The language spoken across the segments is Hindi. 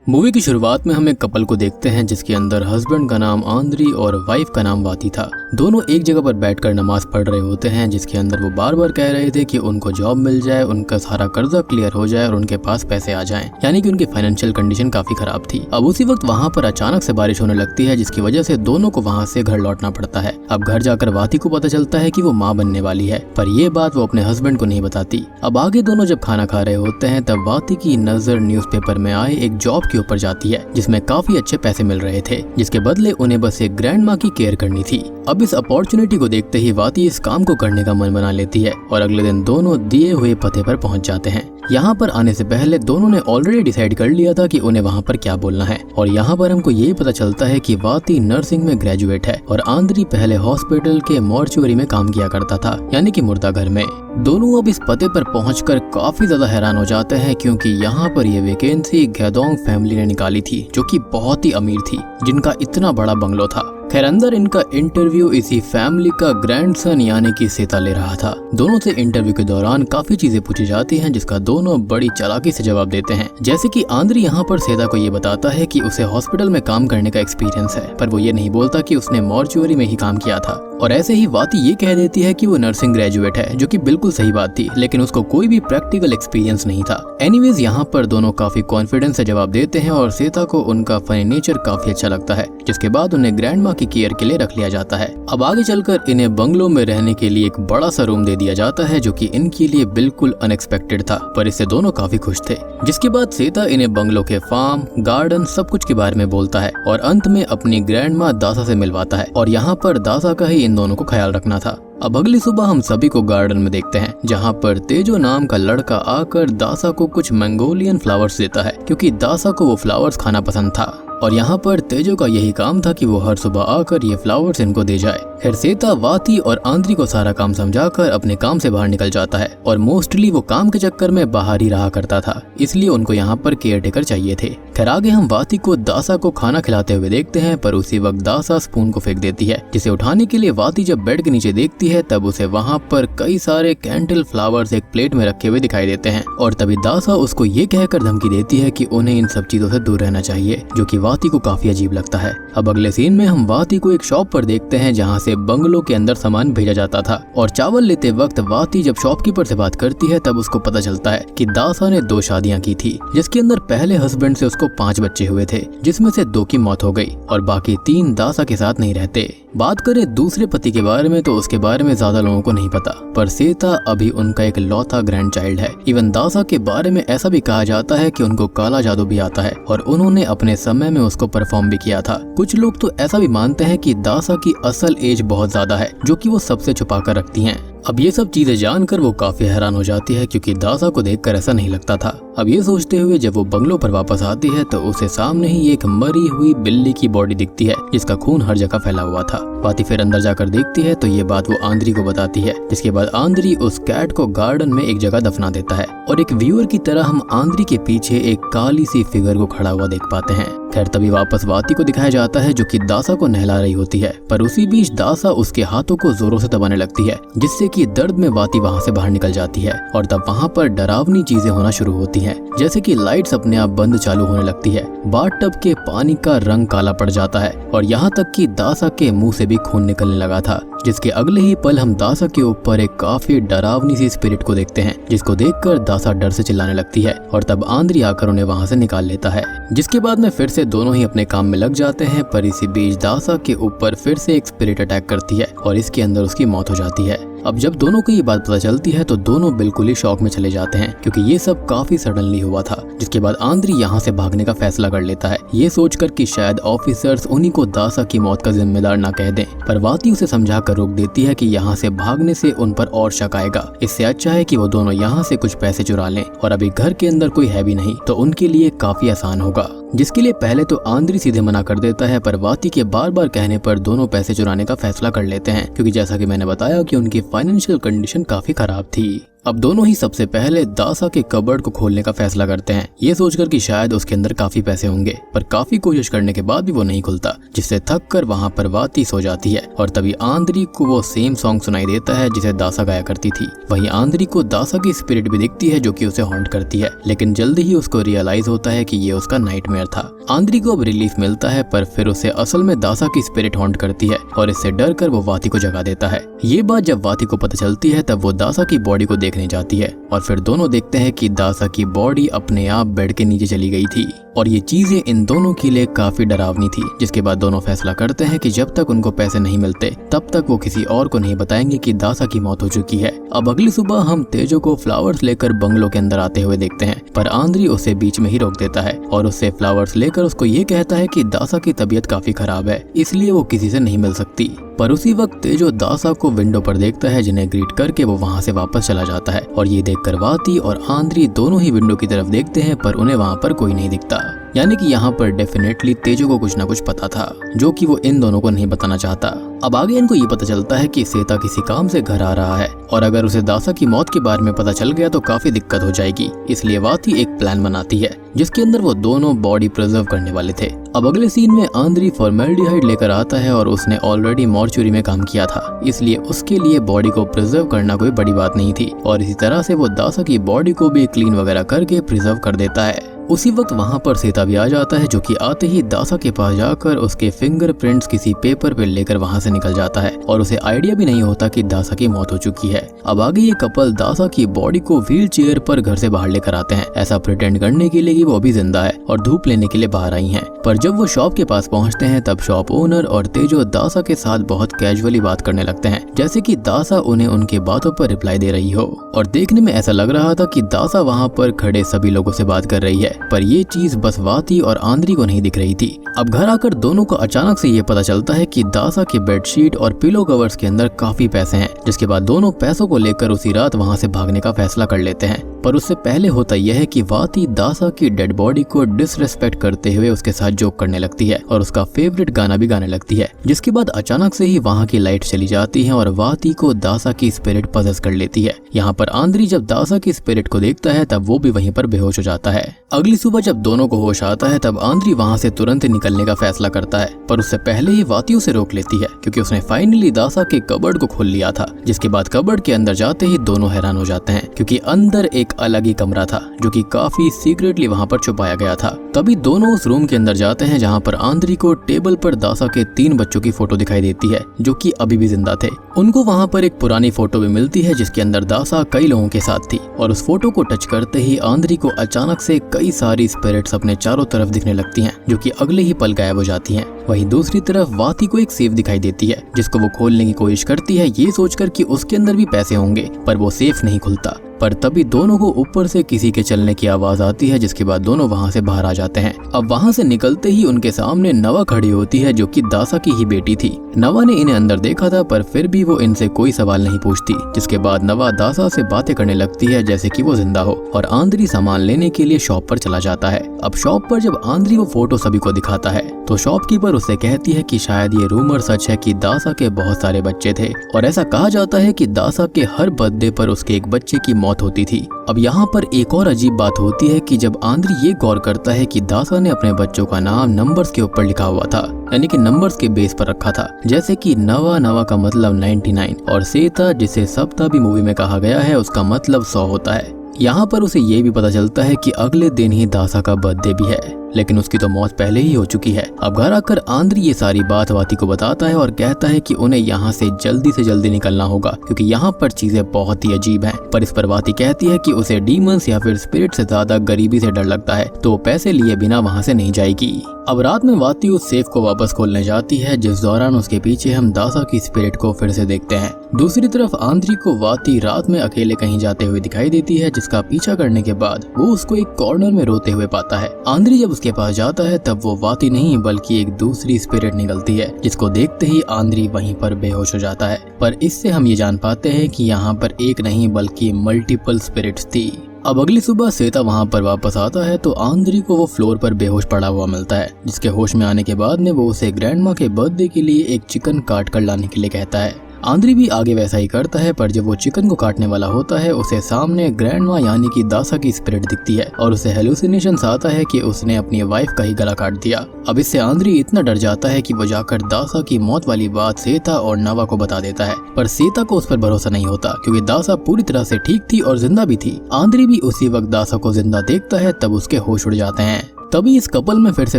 मूवी की शुरुआत में हम एक कपल को देखते हैं जिसके अंदर हस्बैंड का नाम आंद्री और वाइफ का नाम वाती था। दोनों एक जगह पर बैठकर नमाज पढ़ रहे होते हैं जिसके अंदर वो बार बार कह रहे थे कि उनको जॉब मिल जाए, उनका सारा कर्जा क्लियर हो जाए और उनके पास पैसे आ जाएं। यानी कि उनकी फाइनेंशियल कंडीशन काफी खराब थी। अब उसी वक्त वहाँ पर अचानक से बारिश होने लगती है जिसकी वजह से दोनों को वहाँ से घर लौटना पड़ता है। अब घर जाकर वाती को पता चलता है कि वो माँ बनने वाली है, पर ये बात वो अपने हस्बैंड को नहीं बताती। अब आगे दोनों जब खाना खा रहे होते हैं तब वाती की नजर न्यूज़पेपर में आए एक जॉब के ऊपर जाती है जिसमें काफी अच्छे पैसे मिल रहे थे, जिसके बदले उन्हें बस एक ग्रैंड माँ की केयर करनी थी। अब इस अपॉर्चुनिटी को देखते ही वाती इस काम को करने का मन बना लेती है और अगले दिन दोनों दिए हुए पते पर पहुंच जाते हैं। यहाँ पर आने से पहले दोनों ने ऑलरेडी डिसाइड कर लिया था कि उन्हें वहाँ पर क्या बोलना है और यहाँ पर हमको ये पता चलता है कि वाती नर्सिंग में ग्रेजुएट है और आंद्री पहले हॉस्पिटल के मॉर्चुअरी में काम किया करता था, यानी कि मुर्दा घर में। दोनों अब इस पते पर पहुंचकर काफी ज्यादा हैरान हो जाते हैं क्योंकि यहाँ पर ये वैकेंसी घेदोंग फैमिली ने निकाली थी जो कि बहुत ही अमीर थी, जिनका इतना बड़ा बंगलो था। खैर अंदर इनका इंटरव्यू इसी फैमिली का ग्रैंडसन यानी कि सेता ले रहा था। दोनों से इंटरव्यू के दौरान काफी चीजें पूछी जाती हैं जिसका दोनों बड़ी चालाकी से जवाब देते हैं। जैसे कि आंद्री यहाँ पर सेता को ये बताता है कि उसे हॉस्पिटल में काम करने का एक्सपीरियंस है, पर वो ये नहीं बोलता कि उसने मॉर्चुअरी में ही काम किया था। और ऐसे ही वाती ये कह देती है कि वो नर्सिंग ग्रेजुएट है, जो कि बिल्कुल सही बात थी, लेकिन उसको कोई भी प्रैक्टिकल एक्सपीरियंस नहीं था। एनीवेज यहाँ पर दोनों काफी कॉन्फिडेंस से जवाब देते हैं और सेता को उनका फनी नेचर काफी अच्छा लगता है, जिसके बाद उन्हें ग्रैंड माँ की केयर के लिए रख लिया जाता है। अब आगे चलकर इन्हें बंगलो में रहने के लिए एक बड़ा सा रूम दे दिया जाता है जो कि इनके लिए बिल्कुल अनएक्सपेक्टेड था, पर इससे दोनों काफी खुश थे। जिसके बाद सेता इन्हें बंगलो के फार्म, गार्डन सब कुछ के बारे में बोलता है और अंत में अपनी ग्रैंड माँ दासा से मिलवाता है और यहाँ पर दासा का ही इन दोनों को ख्याल रखना था। अब अगली सुबह हम सभी को गार्डन में देखते हैं जहाँ पर तेजो नाम का लड़का आकर दासा को कुछ मंगोलियन फ्लावर्स देता है क्योंकि दासा को वो फ्लावर्स खाना पसंद था और यहाँ पर तेजो का यही काम था कि वो हर सुबह आकर ये फ्लावर्स इनको दे जाए। फिर सेता वाती और आंद्री को सारा काम समझाकर अपने काम से बाहर निकल जाता है और मोस्टली वो काम के चक्कर में बाहर ही रहा करता था, इसलिए उनको यहाँ पर केयर टेकर चाहिए थे। खैर आगे हम वाती को दासा को खाना खिलाते हुए देखते हैं, पर उसी वक्त दासा स्पून को फेंक देती है, जिसे उठाने के लिए वाती जब बेड के नीचे देखती है तब उसे वहाँ पर कई सारे कैंडल फ्लावर्स एक प्लेट में रखे हुए दिखाई देते हैं और तभी दासा उसको ये कहकर धमकी देती है कि उन्हें इन सब चीजों से दूर रहना चाहिए, जो कि वाती को काफी अजीब लगता है। अब अगले सीन में हम वाती को एक शॉप पर देखते हैं जहाँ से बंगलो के अंदर सामान भेजा जाता था और चावल लेते वक्त वाती जब शॉपकीपर से बात करती है तब उसको पता चलता है कि दासा ने 2 शादियां की थी, जिसके अंदर पहले हस्बैंड से उसको 5 बच्चे हुए थे, जिसमें से 2 की मौत हो गई और बाकी 3 दासा के साथ नहीं रहते। बात करें दूसरे पति के बारे में तो उसके बारे में ज्यादा लोगों को नहीं पता, पर सेता अभी उनका एक लौता ग्रैंड चाइल्ड है। इवन दासा के बारे में ऐसा भी कहा जाता है कि उनको काला जादू भी आता है और उन्होंने अपने समय में उसको परफॉर्म भी किया था। कुछ लोग तो ऐसा भी मानते हैं कि दासा की असल एज बहुत ज्यादा है, जो कि वो सबसे छुपा कर रखती हैं। अब ये सब चीजें जानकर वो काफी हैरान हो जाती है क्योंकि दासा को देखकर ऐसा नहीं लगता था। अब ये सोचते हुए जब वो बंगलो पर वापस आती है तो उसे सामने ही एक मरी हुई बिल्ली की बॉडी दिखती है जिसका खून हर जगह फैला हुआ था। वाती फिर अंदर जाकर देखती है तो ये बात वो आंद्री को बताती है, जिसके बाद आंद्री उस कैट को गार्डन में एक जगह दफना देता है और एक व्यूअर की तरह हम आंद्री के पीछे एक काली सी फिगर को खड़ा हुआ देख पाते हैं। खैर तभी वापस वाती को दिखाया जाता है जो कि दासा को नहला रही होती है, पर उसी बीच दासा उसके हाथों को जोरों से दबाने लगती है, जिससे कि दर्द में वाती वहां से बाहर निकल जाती है और तब वहां पर डरावनी चीजें होना शुरू होती हैं, जैसे कि लाइट्स अपने आप बंद चालू होने लगती है, बाथटब के पानी का रंग काला पड़ जाता है और यहाँ तक कि दासा के मुंह से भी खून निकलने लगा था। जिसके अगले ही पल हम दासा के ऊपर एक काफी डरावनी सी स्पिरिट को देखते हैं, जिसको देखकर दासा डर से चिल्लाने लगती है और तब आंद्री आकर उन्हें वहां से निकाल लेता है। जिसके बाद में फिर से दोनों ही अपने काम में लग जाते हैं, पर इसी बीच दासा के ऊपर फिर से एक स्पिरिट अटैक करती है और इसके अंदर उसकी मौत हो जाती है। अब जब दोनों को ये बात पता चलती है तो दोनों बिल्कुल ही शॉक में चले जाते हैं क्योंकि ये सब काफी सडनली हुआ था। जिसके बाद आंद्री यहाँ से भागने का फैसला कर लेता है, ये सोचकर कि शायद ऑफिसर्स उन्हीं को दासा की मौत का जिम्मेदार ना कह दें, पर वाती उसे समझाकर रोक देती है कि यहाँ से भागने से उन पर और शक आएगा। इससे अच्छा है कि वो दोनों यहाँ से कुछ पैसे चुरा लें और अभी घर के अंदर कोई है भी नहीं तो उनके लिए काफी आसान होगा। जिसके लिए पहले तो आंद्री सीधे मना कर देता है, पर वाती के बार बार कहने पर दोनों पैसे चुराने का फैसला कर लेते हैं क्योंकि जैसा कि मैंने बताया कि उनकी फाइनेंशियल कंडीशन काफी खराब थी। अब दोनों ही सबसे पहले दासा के कबर्ड को खोलने का फैसला करते हैं, ये सोचकर कि शायद उसके अंदर काफी पैसे होंगे, पर काफी कोशिश करने के बाद भी वो नहीं खुलता, जिससे थक कर वहाँ पर वाती सो जाती है। और तभी आंद्री को वो सेम सॉन्ग सुनाई देता है जिसे दासा गाया करती थी। वहीं आंद्री को दासा की स्पिरिट भी दिखती है जो कि उसे हॉन्ट करती है, लेकिन जल्दी ही उसको रियलाइज होता है कि ये उसका नाइटमेयर था। आंद्री को अब रिलीफ मिलता है, पर फिर उसे असल में दासा की स्पिरिट हॉन्ट करती है और इससे डर कर वो वाती को जगा देता है। ये बात जब वाती को पता चलती है तब वो दासा की बॉडी को देखने जाती है और फिर दोनों देखते हैं कि दासा की बॉडी अपने आप बेड के नीचे चली गई थी और ये चीजें इन दोनों के लिए काफी डरावनी थी। जिसके बाद दोनों फैसला करते हैं कि जब तक उनको पैसे नहीं मिलते तब तक वो किसी और को नहीं बताएंगे कि दासा की मौत हो चुकी है। अब अगली सुबह हम तेजो को फ्लावर्स लेकर बंगलो के अंदर आते हुए देखते हैं, पर आंद्री उसे बीच में ही रोक देता है और उससे फ्लावर्स लेकर उसको ये कहता है कि दासा की तबीयत काफी खराब है, इसलिए वो किसी से नहीं मिल सकती। पर उसी वक्त तेजो दासा को विंडो पर देखता है, जिन्हें ग्रीट करके वो वहाँ से वापस चला जाता है और ये देखकर वाती और आंद्री दोनों ही विंडो की तरफ देखते हैं, पर उन्हें वहाँ पर कोई नहीं दिखता। यानी कि यहाँ पर डेफिनेटली तेजो को कुछ ना कुछ पता था जो कि वो इन दोनों को नहीं बताना चाहता। अब आगे इनको ये पता चलता है कि सेता किसी काम से घर आ रहा है और अगर उसे दासा की मौत के बारे में पता चल गया तो काफी दिक्कत हो जाएगी, इसलिए वाती एक प्लान बनाती है जिसके अंदर वो दोनों बॉडी प्रिजर्व करने वाले थे। अब अगले सीन में आंद्री फॉर्मेल्डिहाइड लेकर आता है और उसने ऑलरेडी मॉर्चुरी में काम किया था, इसलिए उसके लिए बॉडी को प्रिजर्व करना कोई बड़ी बात नहीं थी और इसी तरह से वो दासा की बॉडी को भी क्लीन वगैरह करके प्रिजर्व कर देता है। उसी वक्त वहाँ पर सेता भी आ जाता है, जो कि आते ही दासा के पास जाकर उसके फिंगरप्रिंट्स किसी पेपर पे लेकर वहाँ से निकल जाता है और उसे आइडिया भी नहीं होता कि दासा की मौत हो चुकी है। अब आगे ये कपल दासा की बॉडी को व्हील चेयर पर घर से बाहर लेकर आते हैं, ऐसा प्रिटेंड करने के लिए कि वो अभी जिंदा है और धूप लेने के लिए बाहर आई हैं। पर जब वो शॉप के पास पहुँचते हैं तब शॉप ओनर और तेजो दासा के साथ बहुत कैजुअली बात करने लगते हैं, जैसे कि दासा उन्हें उनके बातों पर रिप्लाई दे रही हो और देखने में ऐसा लग रहा था कि दासा वहाँ पर खड़े सभी लोगों से बात कर रही है, पर ये चीज बस वाती और आंद्री को नहीं दिख रही थी। अब घर आकर दोनों को अचानक से ये पता चलता है कि दासा के बेडशीट और पिलो कवर्स के अंदर काफी पैसे हैं, जिसके बाद दोनों पैसों को लेकर उसी रात वहाँ से भागने का फैसला कर लेते हैं। पर उससे पहले होता यह है कि वाती दासा की डेड बॉडी को डिसरेस्पेक्ट करते हुए उसके साथ जोक करने लगती है और उसका फेवरेट गाना भी गाने लगती है, जिसके बाद अचानक से ही वहाँ की लाइट चली जाती है और वाती को दासा की स्पिरिट पजेस कर लेती है। यहाँ पर आंद्री जब दासा की स्पिरिट को देखता है तब वो भी वहीं पर बेहोश हो जाता है। अगली सुबह जब दोनों को होश आता है तब आंद्री वहाँ से तुरंत निकलने का फैसला करता है, पर उससे पहले ही वाती उसे रोक लेती है क्योंकि उसने फाइनली दासा के कबर्ड को खोल लिया था। जिसके बाद कबर्ड के अंदर जाते ही दोनों हैरान हो जाते हैं क्योंकि अंदर एक अलग ही कमरा था जो कि काफी सीक्रेटली वहाँ पर छुपाया गया था। तभी दोनों उस रूम के अंदर जाते हैं जहाँ पर आंद्री को टेबल पर दासा के 3 बच्चों की फोटो दिखाई देती है जो कि अभी भी जिंदा थे। उनको वहाँ पर एक पुरानी फोटो भी मिलती है जिसके अंदर दासा कई लोगों के साथ थी और उस फोटो को टच करते ही आंद्री को अचानक से कई सारी स्पिरिट्स अपने चारों तरफ दिखने लगती हैं जो कि अगले ही पल गायब हो जाती हैं। वहीं दूसरी तरफ वाती को एक सेफ दिखाई देती है जिसको वो खोलने की कोशिश करती है, ये सोचकर कि उसके अंदर भी पैसे होंगे, पर वो सेफ नहीं खुलता। पर तभी दोनों को ऊपर से किसी के चलने की आवाज आती है, जिसके बाद दोनों वहां से बाहर आ जाते हैं। अब वहां से निकलते ही उनके सामने नवा खड़ी होती है जो कि दासा की ही बेटी थी। नवा ने इन्हें अंदर देखा था पर फिर भी वो इनसे कोई सवाल नहीं पूछती, जिसके बाद नवा दासा से बातें करने लगती है जैसे कि वो जिंदा हो और आंद्री सामान लेने के लिए शॉप पर चला जाता है। अब शॉप पर जब आंद्री वो फोटो सभी को दिखाता है तो शॉपकीपर उससे कहती है कि शायद ये रूमर सच है कि दासा के बहुत सारे बच्चे थे और ऐसा कहा जाता है कि दासा के हर बर्थडे पर उसके एक बच्चे की मौत होती थी। अब यहाँ पर एक और अजीब बात होती है कि जब आंद्री ये गौर करता है कि दासा ने अपने बच्चों का नाम नंबर्स के ऊपर लिखा हुआ था, यानी कि नंबर्स के बेस पर रखा था, जैसे कि नवा नवा का मतलब 99 और सेता जिसे सप्ता भी मूवी में कहा गया है उसका मतलब 100 होता है। यहाँ पर उसे ये भी पता चलता है कि अगले दिन ही दासा का बर्थडे भी है, लेकिन उसकी तो मौत पहले ही हो चुकी है। अब घर आकर आंद्री ये सारी बात वाती को बताता है और कहता है कि उन्हें यहाँ से जल्दी निकलना होगा क्योंकि यहाँ पर चीजें बहुत ही अजीब हैं। पर इस पर वाती कहती है कि उसे डीमंस या फिर स्पिरिट से ज्यादा गरीबी से डर लगता है, तो पैसे लिए बिना वहाँ से नहीं जाएगी। अब रात में वाती उस सेफ को वापस खोलने जाती है, जिस दौरान उसके पीछे हम दासा की स्पिरिट को फिर से देखते हैं। दूसरी तरफ आंद्री को वाती रात में अकेले कहीं जाते हुए दिखाई देती है, जिसका पीछा करने के बाद वो उसको एक कॉर्नर में रोते हुए पाता है। आंद्री जब उसके पास जाता है तब वो वाती नहीं बल्कि एक दूसरी स्पिरिट निकलती है, जिसको देखते ही आंद्री वहीं पर बेहोश हो जाता है। पर इससे हम ये जान पाते हैं कि यहाँ पर एक नहीं बल्कि मल्टीपल स्पिरिट्स थी। अब अगली सुबह सेता वहाँ पर वापस आता है तो आंद्री को वो फ्लोर पर बेहोश पड़ा हुआ मिलता है, जिसके होश में आने के बाद में वो उसे ग्रैंडमा के बर्थडे के लिए एक चिकन काट कर लाने के लिए कहता है। आंद्री भी आगे वैसा ही करता है, पर जब वो चिकन को काटने वाला होता है उसे सामने ग्रैंड माँ यानी कि दासा की स्पिरिट दिखती है और उसे हेलुसिनेशन आता है कि उसने अपनी वाइफ का ही गला काट दिया। अब इससे आंद्री इतना डर जाता है कि वो जाकर दासा की मौत वाली बात सीता और नवा को बता देता है, पर सीता को उस पर भरोसा नहीं होता क्योंकि दासा पूरी तरह से ठीक थी और जिंदा भी थी। आंद्री भी उसी वक्त दासा को जिंदा देखता है, तब उसके होश उड़ जाते हैं। तभी इस कपल में फिर से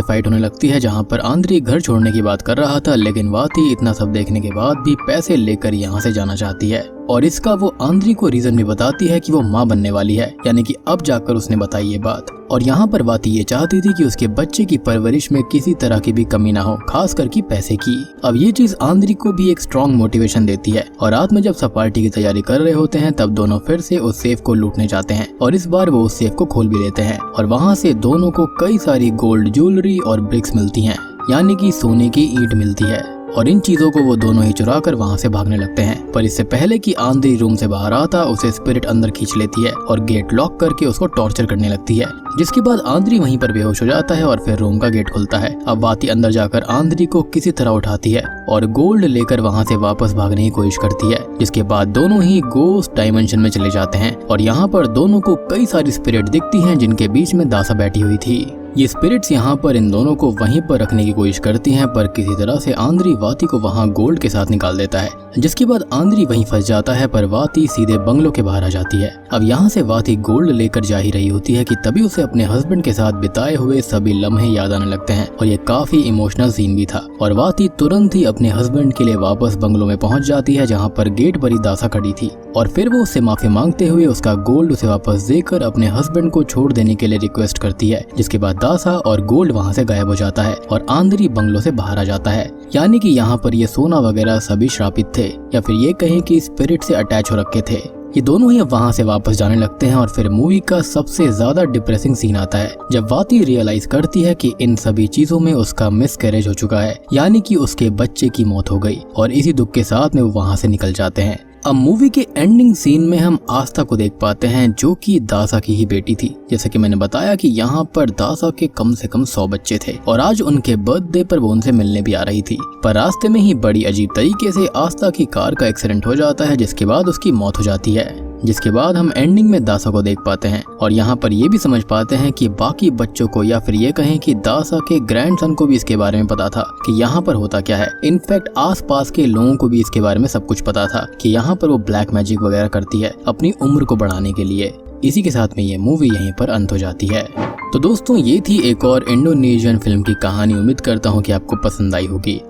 फाइट होने लगती है, जहां पर आंद्री घर छोड़ने की बात कर रहा था, लेकिन वाती इतना सब देखने के बाद भी पैसे लेकर यहाँ से जाना चाहती है और इसका वो आंद्री को रीजन भी बताती है कि वो माँ बनने वाली है, यानी कि अब जाकर उसने बताई ये बात। और यहाँ पर वाती ये चाहती थी कि उसके बच्चे की परवरिश में किसी तरह की भी कमी ना हो, खास करके पैसे की। अब ये चीज आंद्री को भी एक स्ट्रॉन्ग मोटिवेशन देती है और रात में जब सब पार्टी की तैयारी कर रहे होते हैं तब दोनों फिर से उस सेफ को लूटने जाते हैं और इस बार वो उस सेफ को खोल भी लेते हैं और वहाँ से दोनों को कई सारी गोल्ड ज्वेलरी और ब्रिक्स मिलती हैं, यानी कि सोने की ईंट मिलती है और इन चीजों को वो दोनों ही चुरा कर वहाँ से भागने लगते हैं। पर इससे पहले कि आंद्री रूम से बाहर आता, उसे स्पिरिट अंदर खींच लेती है और गेट लॉक करके उसको टॉर्चर करने लगती है, जिसके बाद आंद्री वहीं पर बेहोश हो जाता है और फिर रूम का गेट खुलता है। अब वाती अंदर जाकर आंद्री को किसी तरह उठाती है और गोल्ड लेकर वहाँ से वापस भागने की कोशिश करती है, जिसके बाद दोनों ही गोस्ट डायमेंशन में चले जाते हैं और यहाँ पर दोनों को कई सारी स्पिरिट दिखती हैं जिनके बीच में दासा बैठी हुई थी। ये स्पिरिट्स यहाँ पर इन दोनों को वहीं पर रखने की कोशिश करती हैं, पर किसी तरह से आंद्री वाती को वहाँ गोल्ड के साथ निकाल देता है, जिसके बाद आंद्री वहीं फंस जाता है, पर वाती सीधे बंगलों के बाहर आ जाती है। अब यहाँ से वाती गोल्ड लेकर जा ही रही होती है कि तभी उसे अपने हस्बैंड के साथ बिताए हुए सभी लम्हे याद आने लगते हैं और ये काफी इमोशनल सीन भी था और वाती तुरंत ही अपने हस्बैंड के लिए वापस बंगलों में पहुंच जाती है, जहाँ पर गेट पर ही दासा खड़ी थी और फिर वो उससे माफी मांगते हुए उसका गोल्ड उसे वापस देकर अपने हस्बैंड को छोड़ देने के लिए रिक्वेस्ट करती है, जिसके बाद दासा और गोल्ड वहाँ से गायब हो जाता है और आंद्री बंगलों से बाहर आ जाता है। यानी कि यहाँ पर ये सोना वगैरह सभी श्रापित थे या फिर ये कहें कि स्पिरिट से अटैच हो रखे थे। ये दोनों ही अब वहाँ से वापस जाने लगते हैं और फिर मूवी का सबसे ज्यादा डिप्रेसिंग सीन आता है जब वाती रियलाइज करती है कि इन सभी चीजों में उसका मिसकैरेज हो चुका है, यानी कि उसके बच्चे की मौत हो गई और इसी दुख के साथ में वो वहाँ से निकल जाते हैं। अब मूवी के एंडिंग सीन में हम आस्था को देख पाते हैं, जो कि दासा की ही बेटी थी। जैसे कि मैंने बताया कि यहाँ पर दासा के कम से कम 100 बच्चे थे और आज उनके बर्थडे पर वो उनसे मिलने भी आ रही थी, पर रास्ते में ही बड़ी अजीब तरीके से आस्था की कार का एक्सीडेंट हो जाता है, जिसके बाद उसकी मौत हो जाती है। जिसके बाद हम एंडिंग में दासा को देख पाते हैं और यहाँ पर ये भी समझ पाते हैं कि बाकी बच्चों को या फिर ये कहें कि दासा के ग्रैंडसन को भी इसके बारे में पता था कि यहाँ पर होता क्या है। इनफैक्ट आसपास के लोगों को भी इसके बारे में सब कुछ पता था कि यहाँ पर वो ब्लैक मैजिक वगैरह करती है अपनी उम्र को बढ़ाने के लिए। इसी के साथ में ये मूवी यहीं पर अंत हो जाती है। तो दोस्तों, ये थी एक और इंडोनेशियन फिल्म की कहानी। उम्मीद करता हूँ कि आपको पसंद आई होगी।